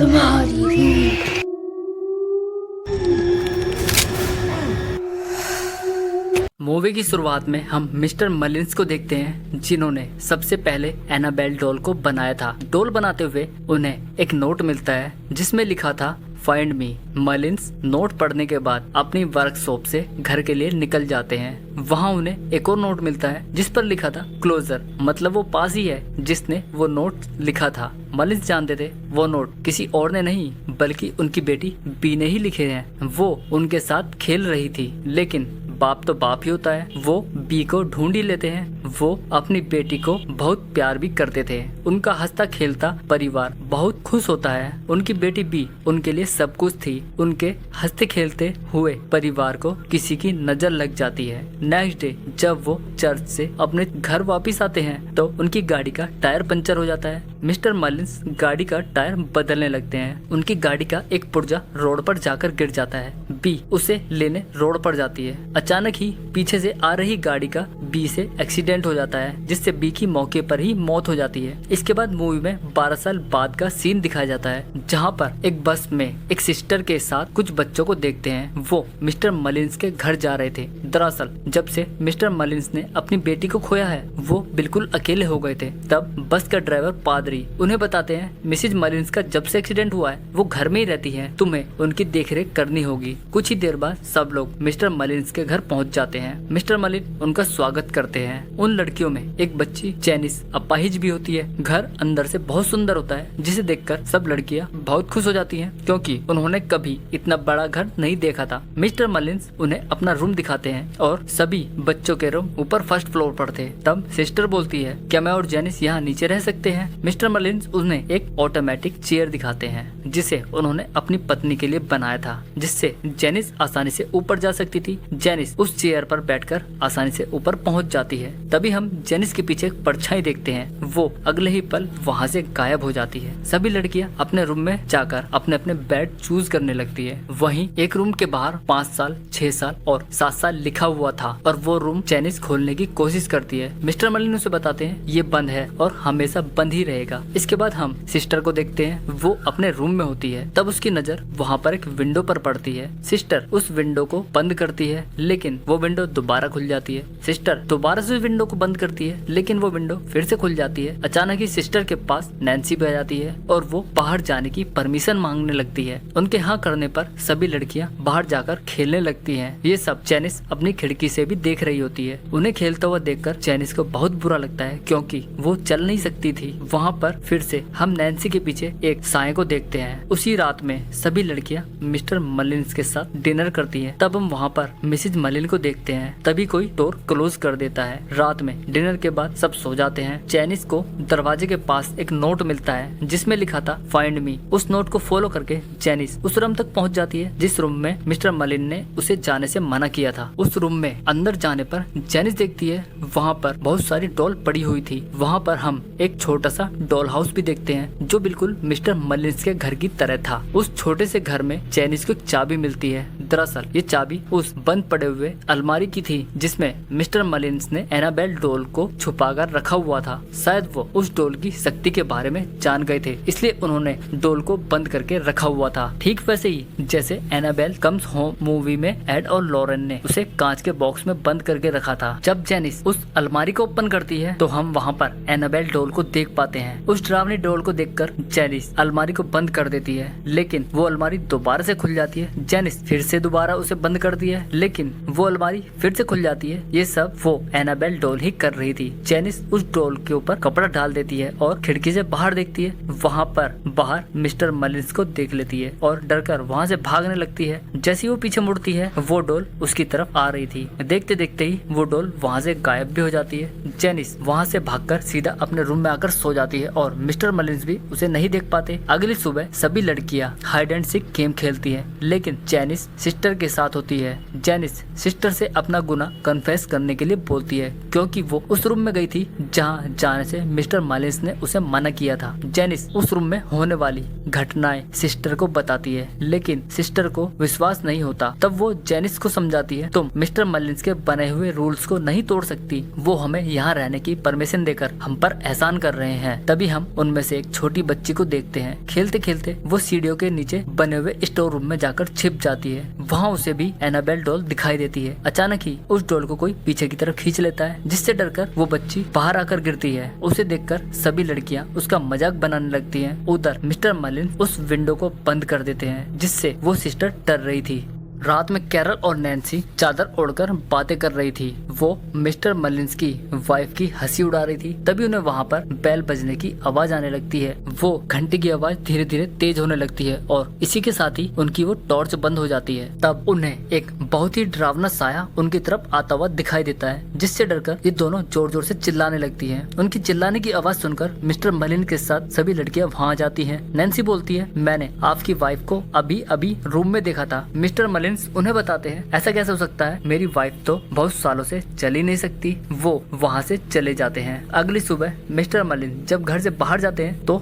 तुम्हारी भी। मूवी की शुरुआत में हम मिस्टर मलिन्स को देखते हैं, जिन्होंने सबसे पहले एनाबेल डॉल को बनाया था। डॉल बनाते हुए उन्हें एक नोट मिलता है जिसमें लिखा था फाइंड मी। मलिन्स नोट पढ़ने के बाद अपनी वर्कशॉप से घर के लिए निकल जाते हैं। वहाँ उन्हें एक और नोट मिलता है जिस पर लिखा था क्लोजर, मतलब वो पास ही है जिसने वो नोट लिखा था। मलिन्स जानते थे वो नोट किसी और ने नहीं बल्कि उनकी बेटी बी ने ही लिखे हैं। वो उनके साथ खेल रही थी, लेकिन बाप तो बाप ही होता है। वो बी को ढूंढ ही लेते हैं। वो अपनी बेटी को बहुत प्यार भी करते थे। उनका हंसता खेलता परिवार बहुत खुश होता है। उनकी बेटी बी उनके लिए सब कुछ थी। उनके हंसते खेलते हुए परिवार को किसी की नजर लग जाती है। नेक्स्ट डे जब वो चर्च से अपने घर वापस आते हैं तो उनकी गाड़ी का टायर पंचर हो जाता है। मिस्टर मलिन्स गाड़ी का टायर बदलने लगते हैं। उनकी गाड़ी का एक पुर्जा रोड पर जाकर गिर जाता है। बी उसे लेने रोड पर जाती है। अचानक ही पीछे से आ रही गाड़ी का बी से एक्सीडेंट हो जाता है, जिससे बी की मौके पर ही मौत हो जाती है। इसके बाद मूवी में 12 साल बाद का सीन दिखाया जाता है, जहां पर एक बस में एक सिस्टर के साथ कुछ बच्चों को देखते हैं। वो मिस्टर मलिन्स के घर जा रहे थे। दरअसल जब से मिस्टर मलिन्स ने अपनी बेटी को खोया है, वो बिल्कुल अकेले हो गए थे। तब बस का ड्राइवर पादरी उन्हें बताते हैं मिसेज मलिन्स का जब से एक्सीडेंट हुआ है वो घर में ही रहती है, तुम्हें उनकी देखरेख करनी होगी। कुछ ही देर बाद सब लोग मिस्टर मलिन्स के घर पहुंच जाते हैं। मिस्टर मलिन उनका स्वागत करते हैं। उन लड़कियों में एक बच्ची जैनिस अपाहिज भी होती है। घर अंदर से बहुत सुंदर होता है, जिसे देखकर सब लड़कियां बहुत खुश हो जाती हैं, क्योंकि उन्होंने कभी इतना बड़ा घर नहीं देखा था। मिस्टर मलिन्स उन्हें अपना रूम दिखाते हैं और सभी बच्चों के रूम ऊपर फर्स्ट फ्लोर पर थे। तब सिस्टर बोलती है क्या मैं और जैनिस यहाँ नीचे रह सकते हैं? मिस्टर मलिन्स उन्हें एक ऑटोमेटिक चेयर दिखाते हैं जिसे उन्होंने अपनी पत्नी के लिए बनाया था, जिससे जैनिस आसानी से ऊपर जा सकती थी। जैनिस उस चेयर पर बैठकर आसानी से ऊपर पहुंच जाती है। तभी हम जैनिस के पीछे एक परछाई देखते हैं। वो अगले ही पल वहां से गायब हो जाती है। सभी लड़कियां अपने रूम में जाकर अपने अपने बेड चूज करने लगती है। वहीं एक रूम के बाहर 5 साल, 6 साल और 7 साल लिखा हुआ था और वो रूम जैनिस खोलने की कोशिश करती है। मिस्टर मलिन उसे बताते हैं ये बंद है और हमेशा बंद ही रहेगा। इसके बाद हम सिस्टर को देखते हैं। वो अपने रूम में होती है। तब उसकी नजर वहाँ पर एक विंडो पर पड़ती है। सिस्टर उस विंडो को बंद करती है, लेकिन वो विंडो दोबारा खुल जाती है। सिस्टर दोबारा से विंडो को बंद करती है, लेकिन वो विंडो फिर से खुल जाती है। अचानक ही सिस्टर के पास नैन्सी भी आ जाती है और वो बाहर जाने की परमिशन मांगने लगती है। उनके हाँ करने पर सभी लड़कियां बाहर जाकर खेलने लगती हैं। ये सब जैनिस अपनी खिड़की से भी देख रही होती है। उन्हें खेलता हुआ देखकर जैनिस को बहुत बुरा लगता है, क्योंकि वो चल नहीं सकती थी। वहाँ पर फिर से हम नैन्सी के पीछे एक साय को देखते हैं। उसी रात में सभी लड़कियां मिस्टर मलिन्स के साथ डिनर करती हैं। तब हम वहाँ पर मिसेज मलिन को देखते हैं। तभी कोई डोर क्लोज कर देता है। रात में डिनर के बाद सब सो जाते हैं। जैनिस को दरवाजे के पास एक नोट मिलता है जिसमें लिखा था फाइंड मी। उस नोट को फॉलो करके जैनिस उस रूम तक पहुंच जाती है जिस रूम में मिस्टर मलिन ने उसे जाने से मना किया था। उस रूम में अंदर जाने पर जैनिस देखती है वहाँ पर बहुत सारी डॉल पड़ी हुई थी। वहाँ पर हम एक छोटा सा डॉल हाउस भी देखते हैं जो बिल्कुल मिस्टर मलिन्स के घर की तरह था। उस छोटे से घर में जैनिस को एक चाबी मिलती है। दरअसल ये चाबी उस बंद पड़े हुए अलमारी की थी जिसमें मिस्टर मलिन्स ने एनाबेल डॉल को छुपाकर रखा हुआ था। शायद वो उस डॉल की शक्ति के बारे में जान गए थे, इसलिए उन्होंने डॉल को बंद करके रखा हुआ था। ठीक वैसे ही जैसे एनाबेल कम्स होम मूवी में एड और लॉरेन ने उसे कांच के बॉक्स में बंद करके रखा था। जब जैनिस उस अलमारी को ओपन करती है तो हम वहाँ पर एनाबेल डॉल को देख पाते हैं। उस डरावनी डॉल को देखकर जैनिस अलमारी को बंद कर देती है, लेकिन वो अलमारी दोबारा से खुल जाती है। जैनिस फिर से दोबारा उसे बंद करती है, लेकिन वो अलमारी फिर से खुल जाती है। ये सब वो एनाबेल डॉल ही कर रही थी। जैनिस उस डॉल के ऊपर कपड़ा डाल देती है और खिड़की से बाहर देखती है। वहाँ पर बाहर मिस्टर मलिन्स को देख लेती है और डरकर वहाँ से भागने लगती है। जैसे वो पीछे मुड़ती है वो डॉल उसकी तरफ आ रही थी। देखते देखते ही वो डॉल वहाँ से गायब भी हो जाती है। जैनिस वहाँ से भागकर सीधा अपने रूम में आकर सो जाती है और मिस्टर मलिन्स भी उसे नहीं देख पाते। अगली सुबह सभी लड़कियाँ हाइड एंड सीक गेम खेलती है, लेकिन जैनिस सिस्टर के साथ होती है। जेनिस सिस्टर से अपना गुनाह कन्फेस करने के लिए बोलती है क्योंकि वो उस रूम में गई थी जहाँ जाने से मिस्टर मलिन्स ने उसे मना किया था। जेनिस उस रूम में होने वाली घटनाएं सिस्टर को बताती है, लेकिन सिस्टर को विश्वास नहीं होता। तब वो जेनिस को समझाती है, तुम मिस्टर मलिन्स के बने हुए रूल्स को नहीं तोड़ सकती। वो हमें यहाँ रहने की परमिशन देकर हम पर एहसान कर रहे हैं। तभी हम उनमें से एक छोटी बच्ची को देखते हैं। खेलते खेलते वो सीढ़ियों के नीचे बने हुए स्टोर रूम में जाकर छिप जाती है। वहाँ उसे भी एनाबेल डॉल दिखाई देती है। अचानक ही उस डॉल को कोई पीछे की तरफ खींच लेता है, जिससे डरकर वो बच्ची बाहर आकर गिरती है। उसे देखकर सभी लड़कियां उसका मजाक बनाने लगती हैं। उधर मिस्टर मलिन उस विंडो को बंद कर देते हैं, जिससे वो सिस्टर डर रही थी। रात में कैरल और नैन्सी चादर ओढ़कर बातें कर रही थी। वो मिस्टर मलिन्स की वाइफ की हंसी उड़ा रही थी। तभी उन्हें वहाँ पर बेल बजने की आवाज आने लगती है। वो घंटी की आवाज धीरे धीरे तेज होने लगती है और इसी के साथ ही उनकी वो टॉर्च बंद हो जाती है। तब उन्हें एक बहुत ही डरावना साया उनकी तरफ आता हुआ दिखाई देता है, जिससे डरकर ये दोनों जोर जोर से चिल्लाने लगती है। उनकी चिल्लाने की आवाज सुनकर मिस्टर मलिन के साथ सभी लड़कियां वहाँ जाती है। नैन्सी बोलती है, मैंने आपकी वाइफ को अभी अभी रूम में देखा था। मिस्टर मलिन उन्हें बताते हैं, ऐसा कैसे हो सकता है, मेरी वाइफ तो बहुत सालों से चल ही नहीं सकती। वो वहाँ से चले जाते हैं। अगली सुबह मिस्टर मलिन जब घर से बाहर जाते हैं तो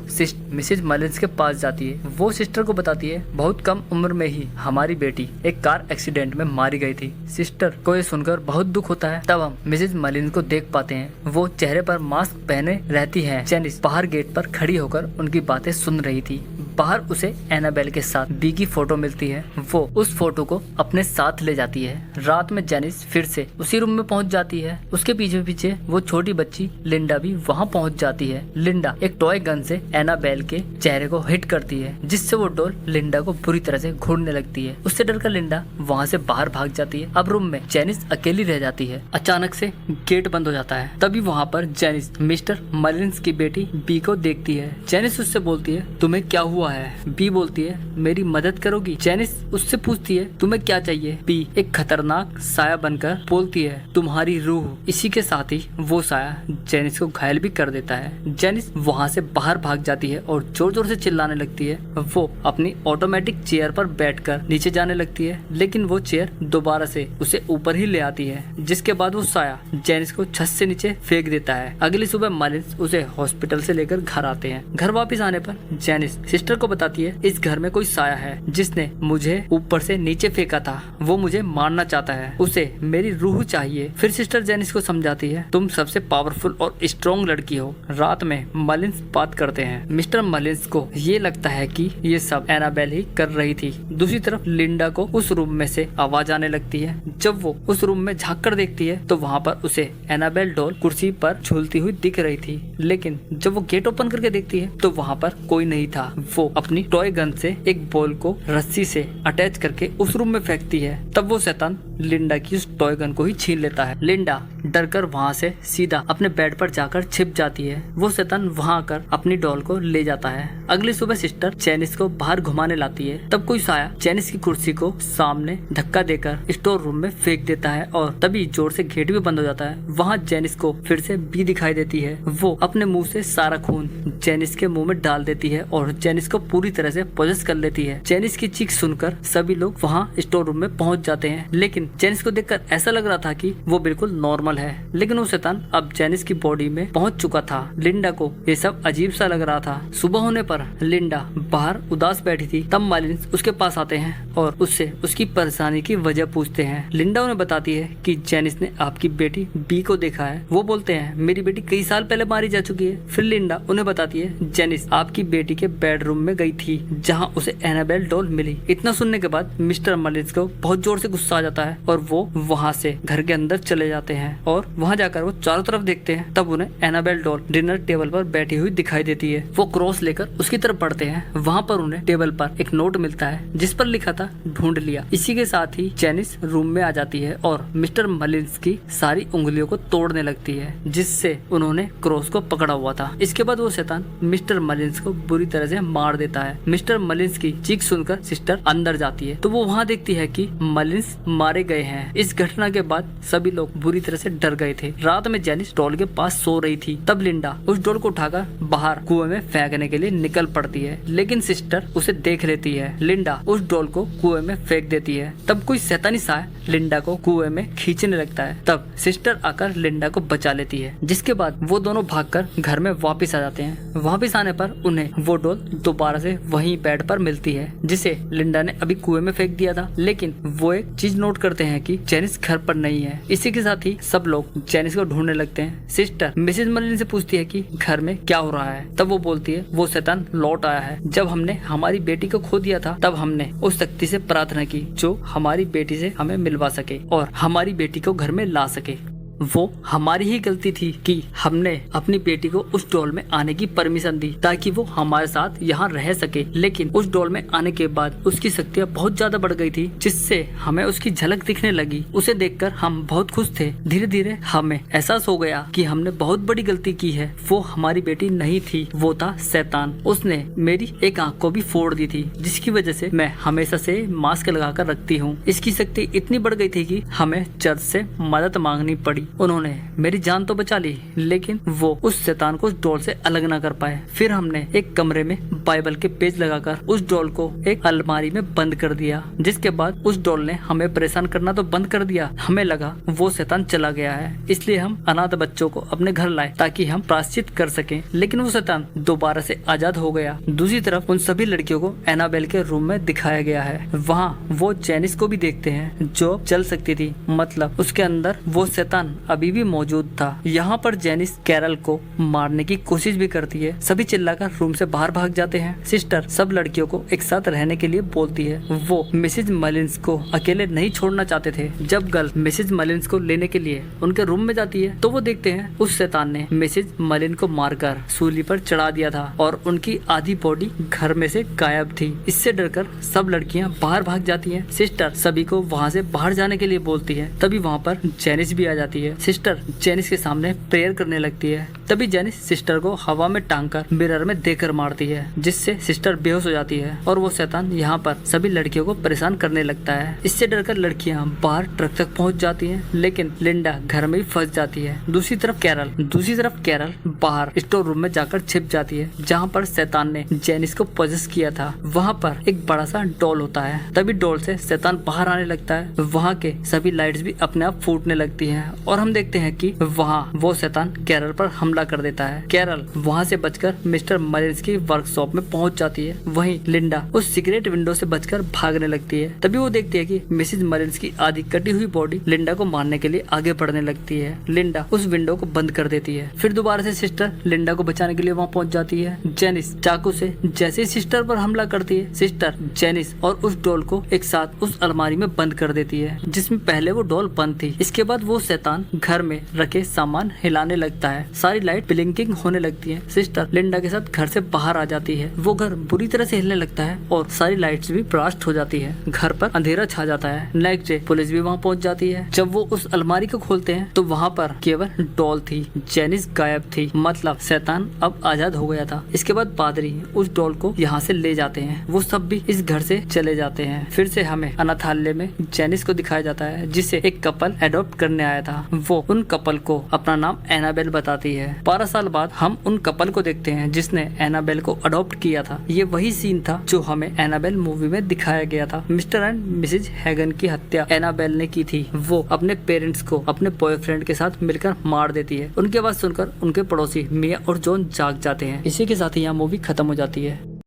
मिसेज मलिन्स के पास जाती है। वो सिस्टर को बताती है, बहुत कम उम्र में ही हमारी बेटी एक कार एक्सीडेंट में मारी गई थी। सिस्टर को ये सुनकर बहुत दुख होता है। तब हम मिसेज मलिन को देख पाते हैं। वो चेहरे पर मास्क पहने रहती है। जेनिस बाहर गेट पर खड़ी होकर उनकी बातें सुन रही थी। बाहर उसे एनाबेल के साथ बी की फोटो मिलती है। वो उस फोटो को अपने साथ ले जाती है। रात में जेनिस फिर से उसी रूम में पहुंच जाती है। उसके पीछे पीछे वो छोटी बच्ची लिंडा भी वहां पहुंच जाती है। लिंडा एक टॉय गन से एनाबेल के चेहरे को हिट करती है, जिससे वो डॉल लिंडा को बुरी तरह से घूरने लगती है। उससे डरकर लिंडा वहां से बाहर भाग जाती है। अब रूम में जेनिस अकेली रह जाती है। अचानक से गेट बंद हो जाता है। तभी वहाँ पर जेनिस मिस्टर मलिन्स की बेटी बी को देखती है। जेनिस उससे बोलती है, तुम्हें क्या हुआ है? बी बोलती है, मेरी मदद करोगी? जेनिस उससे पूछती है, तुम्हें क्या चाहिए? बी एक खतरनाक साया बनकर बोलती है, तुम्हारी रूह। इसी के साथ ही वो साया जेनिस को घायल भी कर देता है। जेनिस वहाँ से बाहर भाग जाती है और जोर जोर से चिल्लाने लगती है। वो अपनी ऑटोमेटिक चेयर पर बैठकर नीचे जाने लगती है, लेकिन वो चेयर दोबारा से उसे ऊपर ही ले आती है, जिसके बाद वो साया जेनिस को छत से नीचे फेंक देता है। अगली सुबह मलिन्स उसे हॉस्पिटल से लेकर घर आते हैं। घर वापस आने पर जेनिस सिस्टर को बताती है, इस घर में कोई साया है जिसने मुझे ऊपर से नीचे फेंका था। वो मुझे मारना चाहता है, उसे मेरी रूह चाहिए। फिर सिस्टर जेनिस को समझाती है, तुम सबसे पावरफुल और स्ट्रॉन्ग लड़की हो। रात में मलिन्स बात करते हैं। मिस्टर मलिन्स को ये लगता है कि ये सब एनाबेल ही कर रही थी। दूसरी तरफ लिंडा को उस रूम में से आवाज आने लगती है। जब वो उस रूम में झांक कर देखती है तो वहाँ पर उसे एनाबेल डॉल कुर्सी पर झूलती हुई दिख रही थी, लेकिन जब वो गेट ओपन करके देखती है तो वहाँ पर कोई नहीं था। वो अपनी टॉय गन से एक बॉल को रस्सी से अटैच करके उस रूम में फेंकती है। तब वो शैतान लिंडा की उस टॉय गन को ही छीन लेता है। लिंडा डरकर वहाँ से सीधा अपने बेड पर जाकर छिप जाती है। वो शैतान वहाँ आकर अपनी डॉल को ले जाता है। अगली सुबह सिस्टर जेनिस को बाहर घुमाने लाती है। तब कोई साया जेनिस की कुर्सी को सामने धक्का देकर स्टोर रूम में फेंक देता है और तभी जोर से गेट भी बंद हो जाता है। वहाँ जेनिस को फिर से बी दिखाई देती है। वो अपने मुंह से सारा खून जेनिस के मुंह में डाल देती है और जेनिस को पूरी तरह से पोजेस कर लेती है। जेनिस की चीख सुनकर सभी लोग वहाँ स्टोर रूम में पहुंच जाते हैं, लेकिन जेनिस को देखकर ऐसा लग रहा था कि वो बिल्कुल नॉर्मल है, लेकिन वो शैतान अब जेनिस की बॉडी में पहुंच चुका था। लिंडा को ये सब अजीब सा लग रहा था। सुबह होने पर लिंडा बाहर उदास बैठी थी। तब मलिन्स उसके पास आते हैं और उससे उसकी परेशानी की वजह पूछते हैं। लिंडा उन्हें बताती है कि जेनिस ने आपकी बेटी बी को देखा है। वो बोलते हैं, मेरी बेटी कई साल पहले मारी जा चुकी है। फिर लिंडा उन्हें बताती है, जेनिस आपकी बेटी के बेडरूम में गई थी जहाँ उसे एनाबेल डॉल मिली। इतना सुनने के बाद मिस्टर मलिन्स को बहुत जोर से गुस्सा आ जाता है और वो वहाँ से घर के अंदर चले जाते हैं और वहाँ जाकर वो चारों तरफ देखते हैं। तब उन्हें एनाबेल डॉल डिनर टेबल पर बैठी हुई दिखाई देती है। वो क्रॉस लेकर उसकी तरफ बढ़ते हैं। वहाँ पर उन्हें टेबल पर एक नोट मिलता है जिस पर लिखा था, ढूंढ लिया। इसी के साथ ही जेनिस रूम में आ जाती है और मिस्टर मलिन्स की सारी उंगलियों को तोड़ने लगती है, जिससे उन्होंने क्रॉस को पकड़ा हुआ था। इसके बाद वो शैतान मिस्टर मलिन्स को बुरी तरह से मार देता है। मिस्टर मलिन्स की चीख सुनकर सिस्टर अंदर जाती है तो वो वहाँ देखती है कि मलिन्स मारे गए हैं। इस घटना के बाद सभी लोग बुरी तरह से डर गए थे। रात में जेनिस डॉल के पास सो रही थी, तब लिंडा उस डॉल को उठाकर बाहर कुएं में फेंकने के लिए निकल पड़ती है, लेकिन सिस्टर उसे देख लेती है। लिंडा उस डॉल को कुएं में फेंक देती है। तब कोई शैतानी साया लिंडा को कुएं में खींचने लगता है। तब सिस्टर आकर लिंडा को बचा लेती है, जिसके बाद वो दोनों भागकर घर में वापस आ जाते हैं। वापस आने पर उन्हें वो डॉल दोबारा से वहीं बेड पर मिलती है, जिसे लिंडा ने अभी कुएं में फेंक दिया था। लेकिन वो एक चीज नोट करते हैं कि जेनिस घर पर नहीं है। इसी के साथ ही सब लोग जेनिस को ढूंढने लगते हैं। सिस्टर मिसेज मलिन से पूछती है कि घर में क्या हो रहा है। तब वो बोलती है वो शैतान लौट आया है। जब हमने हमारी बेटी को खो दिया था तब हमने उस शक्ति से प्रार्थना की जो हमारी बेटी से हमें मिलवा सके और हमारी बेटी को घर में ला सके। वो हमारी ही गलती थी कि हमने अपनी बेटी को उस डॉल में आने की परमिशन दी ताकि वो हमारे साथ यहाँ रह सके। लेकिन उस डॉल में आने के बाद उसकी शक्तियाँ बहुत ज्यादा बढ़ गई थी, जिससे हमें उसकी झलक दिखने लगी। उसे देखकर हम बहुत खुश थे। धीरे धीरे हमें एहसास हो गया कि हमने बहुत बड़ी गलती की है। वो हमारी बेटी नहीं थी, वो था शैतान। उसने मेरी एक आंख को भी फोड़ दी थी, जिसकी वजह से मैं हमेशा से मास्क लगाकर रखती हूँ। इसकी शक्ति इतनी बढ़ गई थी कि हमें चर्च से मदद मांगनी पड़ी। उन्होंने मेरी जान तो बचा ली, लेकिन वो उस शैतान को उस डॉल से अलग ना कर पाए। फिर हमने एक कमरे में बाइबल के पेज लगाकर उस डॉल को एक अलमारी में बंद कर दिया, जिसके बाद उस डॉल ने हमें परेशान करना तो बंद कर दिया। हमें लगा वो शैतान चला गया है, इसलिए हम अनाथ बच्चों को अपने घर लाए ताकि हम प्रायश्चित कर सकें। लेकिन वो शैतान दोबारा से आजाद हो गया। दूसरी तरफ उन सभी लड़कियों को एनाबेल के रूम में दिखाया गया है। वहाँ वो जेनिस को भी देखते हैं जो चल सकती थी, मतलब उसके अंदर वो शैतान अभी भी मौजूद था। यहाँ पर जेनिस कैरल को मारने की कोशिश भी करती है। सभी चिल्लाकर रूम से बाहर भाग जाते हैं। सिस्टर सब लड़कियों को एक साथ रहने के लिए बोलती है। वो मिसेज मलिन्स को अकेले नहीं छोड़ना चाहते थे। जब गर्ल मिसेज मलिन्स को लेने के लिए उनके रूम में जाती है तो वो देखते हैं उस शैतान ने मिसेज मलिन को मारकर सूली पर चढ़ा दिया था और उनकी आधी बॉडी घर में से गायब थी। इससे डरकर सब लड़कियां बाहर भाग जाती हैं। सिस्टर सभी को वहाँ से बाहर जाने के लिए बोलती है। तभी वहाँ पर जेनिस भी आ जाती है। सिस्टर जेनिस के सामने प्रेयर करने लगती है। तभी जेनिस सिस्टर को हवा में टांगकर मिरर में देकर मारती है, जिससे सिस्टर बेहोश हो जाती है और वो शैतान यहाँ पर सभी लड़कियों को परेशान करने लगता है। इससे डरकर लड़कियाँ बाहर ट्रक तक पहुँच जाती हैं, लेकिन लिंडा घर में ही फंस जाती है। दूसरी तरफ कैरल बाहर स्टोर रूम में जाकर छिप जाती है, जहाँ पर शैतान ने जेनिस को पोजेस किया था। वहाँ पर एक बड़ा सा डॉल होता है। तभी डॉल से शैतान बाहर आने लगता है। वहाँ के सभी लाइट्स भी अपने आप फूटने लगती हैं और हम देखते हैं कि वहाँ वो शैतान कैरल पर हमला कर देता है। कैरल वहाँ से बचकर मिस्टर मलिन्स की वर्कशॉप में पहुँच जाती है। वहीं लिंडा उस सीक्रेट विंडो से बचकर भागने लगती है। तभी वो देखती है कि मिसेज मलिन्स की आधी कटी हुई बॉडी लिंडा को मारने के लिए आगे बढ़ने लगती है। लिंडा उस विंडो को बंद कर देती है। फिर दोबारा से सिस्टर लिंडा को बचाने के लिए वहाँ पहुँच जाती है। जेनिस चाकू से जैसे ही सिस्टर पर हमला करती है, सिस्टर जेनिस और उस डॉल को एक साथ उस अलमारी में बंद कर देती है, जिसमें पहले वो डॉल बंद थी। इसके बाद वो शैतान घर में रखे सामान हिलाने लगता है। सारी लाइट ब्लिंकिंग होने लगती है। सिस्टर लिंडा के साथ घर से बाहर आ जाती है। वो घर बुरी तरह से हिलने लगता है और सारी लाइट्स भी ब्लास्ट हो जाती है। घर पर अंधेरा छा जाता है। नेक्स्ट डे पुलिस भी वहाँ पहुँच जाती है। जब वो उस अलमारी को खोलते हैं तो वहाँ पर केवल डॉल थी। जेनिस गायब थी, मतलब शैतान अब आजाद हो गया था। इसके बाद पादरी उस डॉल को यहाँ से ले जाते हैं। वो सब भी इस घर से चले जाते हैं। फिर से हमें अनाथालय में जेनिस को दिखाया जाता है, जिसे एक कपल एडॉप्ट करने आया था। वो उन कपल को अपना नाम एनाबेल बताती है। 12 साल बाद हम उन कपल को देखते हैं जिसने एनाबेल को अडॉप्ट किया था। ये वही सीन था जो हमें एनाबेल मूवी में दिखाया गया था। मिस्टर एंड मिसेज हैगन की हत्या एनाबेल ने की थी। वो अपने पेरेंट्स को अपने बॉयफ्रेंड के साथ मिलकर मार देती है। उनकी आवाज सुनकर उनके पड़ोसी मिया और जॉन जाग जाते हैं। इसी के साथ ही यहाँ मूवी खत्म हो जाती है।